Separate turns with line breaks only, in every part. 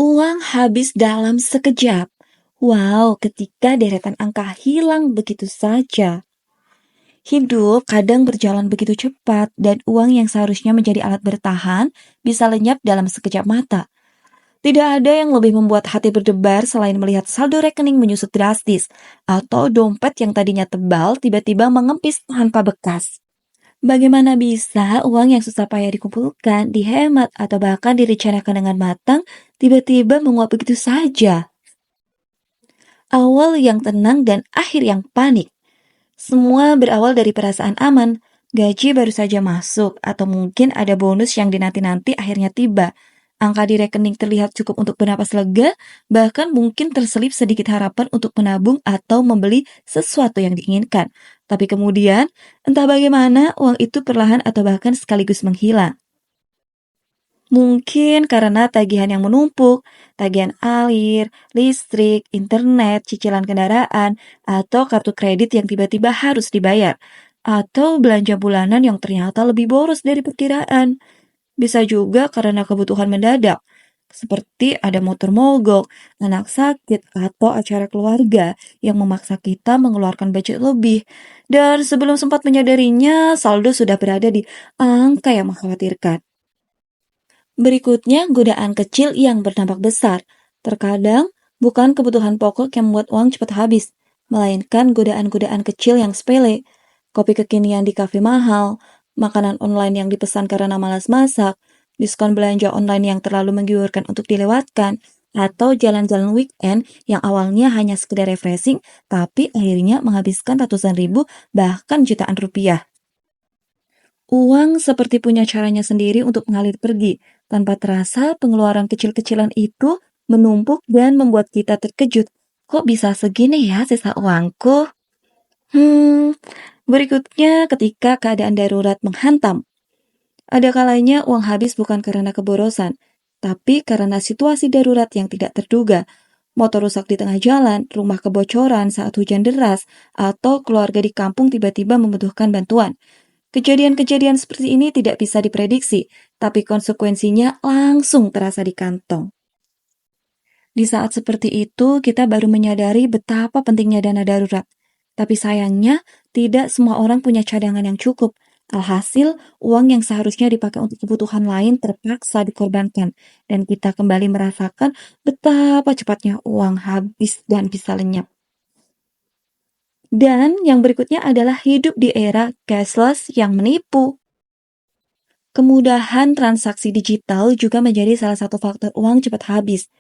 Uang habis dalam sekejap. Wow, ketika deretan angka hilang begitu saja. Hidup kadang berjalan begitu cepat dan uang yang seharusnya menjadi alat bertahan bisa lenyap dalam sekejap mata. Tidak ada yang lebih membuat hati berdebar selain melihat saldo rekening menyusut drastis atau dompet yang tadinya tebal tiba-tiba mengempis tanpa bekas. Bagaimana bisa uang yang susah payah dikumpulkan, dihemat, atau bahkan direncanakan dengan matang, tiba-tiba menguap begitu saja? Awal yang tenang dan akhir yang panik. Semua berawal dari perasaan aman. Gaji baru saja masuk, atau mungkin ada bonus yang dinanti-nanti akhirnya tiba. Angka di rekening terlihat cukup untuk bernapas lega, bahkan mungkin terselip sedikit harapan untuk menabung atau membeli sesuatu yang diinginkan. Tapi kemudian, entah bagaimana uang itu perlahan atau bahkan sekaligus menghilang. Mungkin karena tagihan yang menumpuk, tagihan air, listrik, internet, cicilan kendaraan, atau kartu kredit yang tiba-tiba harus dibayar, atau belanja bulanan yang ternyata lebih boros dari perkiraan. Bisa juga karena kebutuhan mendadak, seperti ada motor mogok, anak sakit, atau acara keluarga yang memaksa kita mengeluarkan budget lebih. Dan sebelum sempat menyadarinya, saldo sudah berada di angka yang mengkhawatirkan. Berikutnya, godaan kecil yang berdampak besar. Terkadang, bukan kebutuhan pokok yang membuat uang cepat habis, melainkan godaan-godaan kecil yang sepele. Kopi kekinian di kafe mahal, makanan online yang dipesan karena malas masak, diskon belanja online yang terlalu menggiurkan untuk dilewatkan, atau jalan-jalan weekend yang awalnya hanya sekedar refreshing, tapi akhirnya menghabiskan ratusan ribu, bahkan jutaan rupiah. Uang seperti punya caranya sendiri untuk mengalir pergi. Tanpa terasa, pengeluaran kecil-kecilan itu menumpuk dan membuat kita terkejut. Kok bisa segini ya sisa uangku? Berikutnya ketika keadaan darurat menghantam. Ada kalanya uang habis bukan karena keborosan, tapi karena situasi darurat yang tidak terduga. Motor rusak di tengah jalan, rumah kebocoran saat hujan deras, atau keluarga di kampung tiba-tiba membutuhkan bantuan. Kejadian-kejadian seperti ini tidak bisa diprediksi, tapi konsekuensinya langsung terasa di kantong. Di saat seperti itu, kita baru menyadari betapa pentingnya dana darurat. Tapi sayangnya, tidak semua orang punya cadangan yang cukup. Alhasil, uang yang seharusnya dipakai untuk kebutuhan lain terpaksa dikorbankan, dan kita kembali merasakan betapa cepatnya uang habis dan bisa lenyap. Dan yang berikutnya adalah hidup di era cashless yang menipu. Kemudahan transaksi digital juga menjadi salah satu faktor uang cepat habis.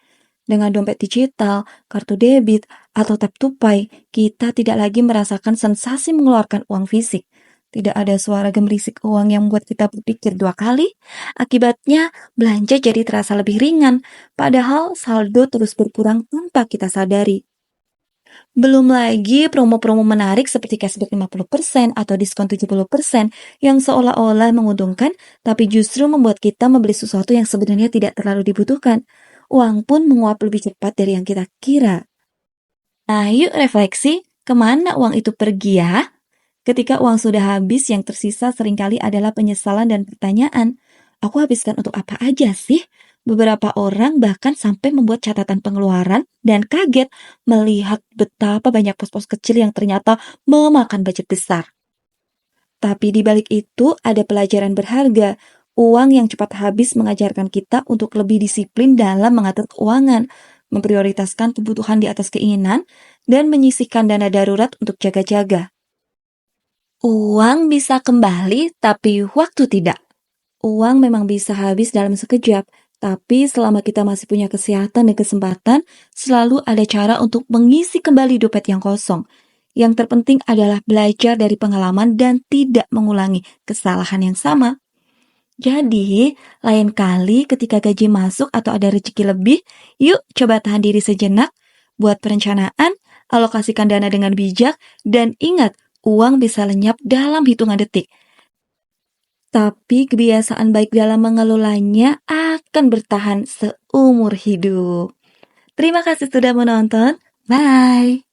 Dengan dompet digital, kartu debit, atau tap to pay, kita tidak lagi merasakan sensasi mengeluarkan uang fisik. Tidak ada suara gemerisik uang yang membuat kita berpikir dua kali. Akibatnya, belanja jadi terasa lebih ringan, padahal saldo terus berkurang tanpa kita sadari. Belum lagi promo-promo menarik seperti cashback 50% atau diskon 70% yang seolah-olah menguntungkan, tapi justru membuat kita membeli sesuatu yang sebenarnya tidak terlalu dibutuhkan. Uang pun menguap lebih cepat dari yang kita kira. Nah, yuk refleksi, kemana uang itu pergi ya? Ketika uang sudah habis, yang tersisa seringkali adalah penyesalan dan pertanyaan. Aku habiskan untuk apa aja sih? Beberapa orang bahkan sampai membuat catatan pengeluaran dan kaget melihat betapa banyak pos-pos kecil yang ternyata memakan budget besar. Tapi di balik itu ada pelajaran berharga. Uang yang cepat habis mengajarkan kita untuk lebih disiplin dalam mengatur keuangan, memprioritaskan kebutuhan di atas keinginan, dan menyisihkan dana darurat untuk jaga-jaga. Uang bisa kembali, tapi waktu tidak. Uang memang bisa habis dalam sekejap, tapi selama kita masih punya kesehatan dan kesempatan, selalu ada cara untuk mengisi kembali dompet yang kosong. Yang terpenting adalah belajar dari pengalaman dan tidak mengulangi kesalahan yang sama. Jadi, lain kali ketika gaji masuk atau ada rezeki lebih, yuk coba tahan diri sejenak, buat perencanaan, alokasikan dana dengan bijak, dan ingat, uang bisa lenyap dalam hitungan detik. Tapi kebiasaan baik dalam mengelolanya akan bertahan seumur hidup. Terima kasih sudah menonton. Bye!